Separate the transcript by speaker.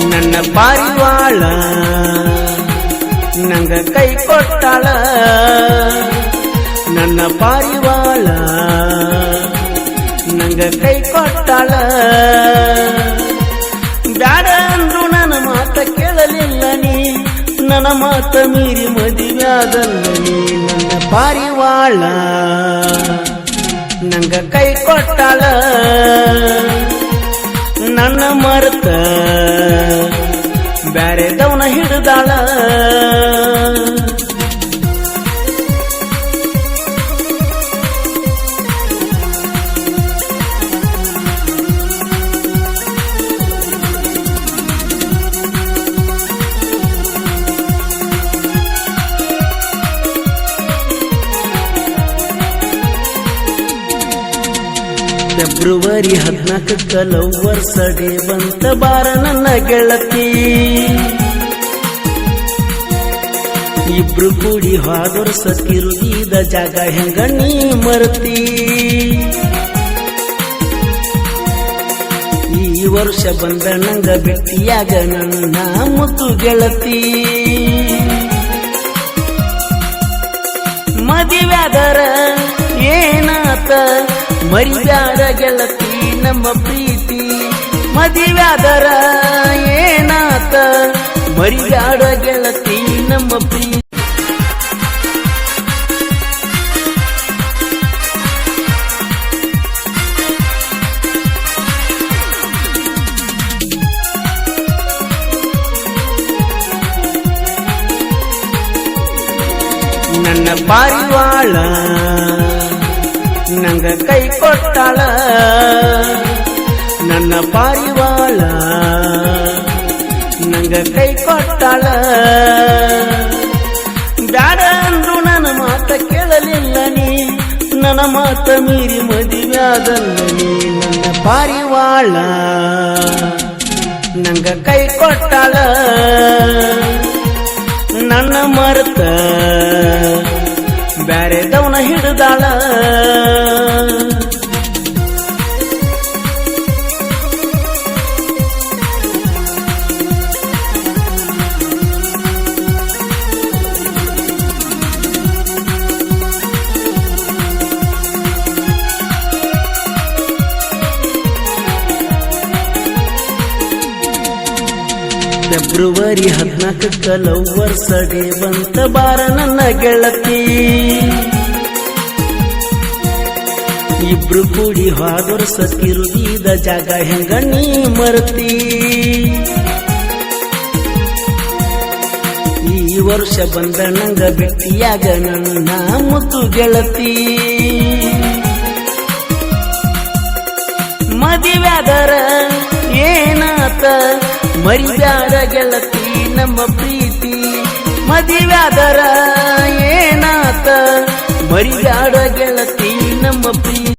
Speaker 1: ನನ್ನ ಪಾರಿವಾಳ ನಂಗ ಕೈ ಕೊಟ್ಟಾಳ ನನ್ನ ಪಾರಿವಾಳ ನಂಗ ಕೈ ಕೊಟ್ಟಾಳ ಬ್ಯಾಡ ಅಂದ್ರು ನನ್ನ ಮಾತ ಕೇಳಲಿಲ್ಲ ನೀ ನನ್ನ ಮಾತ ಮೀರಿ ಮದುವೆಯಾದಲ್ಲ ನೀ ನನ್ನ ಪಾರಿವಾಳ ನಂಗ ಕೈ ಕೊಟ್ಟಾಳ ನನ್ನ ಮರೆತ ಬ್ಯಾರೆದವನ ಹಿಡಿದಾಳ ಫೆಬ್ರವರಿ 14 ಲವ್ವರ್ಸ್ ಡೇ ಬಂತ ಬಾರ ನನ್ನ ಗೆಳತಿ ಇಬ್ರು ಕೂಡಿ ಹಾದೊರ್ಸ ತಿರುಗಿದ ಜಾಗ ಹೆಂಗ ನೀ ಮರ್ತಿ ಈ ವರ್ಷ ಬಂದ ನಂಗ ಭೇಟಿಯಾಗ ನನ್ನ ಮುದ್ದು ಗೆಳತಿ ಮದುವೆಯಾದರ ಏನಾತ ಮರಿಬ್ಯಾಡ ಗೆಳತಿ ನಮ್ಮ ಪ್ರೀತಿ ಮದುವೆಯಾದರ ಏನಾತ ಮರಿಬ್ಯಾಡ ಗೆಳತಿ ನಮ್ಮ ಪ್ರೀತಿ ನನ್ನ ಪಾರಿವಾಳ ನಂಗ ಕೈ ಕೊಟ್ಟಾಳ ನನ್ನ ಪಾರಿವಾಳ ನಂಗ ಕೈ ಕೊಟ್ಟಾಳ ಬ್ಯಾಡ ಅಂದ್ರು ನನ್ನ ಮಾತ ಕೇಳಲಿಲ್ಲ ನೀ ನನ್ನ ಮಾತ ಮೀರಿ ಮದುವೆಯಾದಲ್ಲ ನೀ ನನ್ನ ಪಾರಿವಾಳ ನಂಗ ಕೈ ಕೊಟ್ಟಾಳ ನನ್ನ ಮರೆತ ಬ್ಯಾರೆದವನ ಹಿಡಿದಾಳ ಫೆಬ್ರವರಿ 14 ಲವ್ವರ್ಸ್ ಡೇ ಬಂತ ಬಾರ ನನ್ನ ಗೆಳತಿ ಇಬ್ರು ಕೂಡಿ ಹಾದೊರ್ಸ ತಿರುಗಿದ ಜಾಗ ಹೆಂಗ ನೀ ಮರ್ತಿ ಈ ವರ್ಷ ಬಂದ ನಂಗ ಭೇಟಿಯಾಗ ನನ್ನ ಮುದ್ದು ಗೆಳತಿ ಮದುವೆಯಾದರ ಏನಾತ ಮರಿಬ್ಯಾಡ ಗೆಳತಿ ನಮ್ಮ ಪ್ರೀತಿ ಮದುವೆಯಾದರ ಏನಾತ ಮರಿಬ್ಯಾಡ ಗೆಳತಿ ನಮ್ಮ ಪ್ರೀತಿ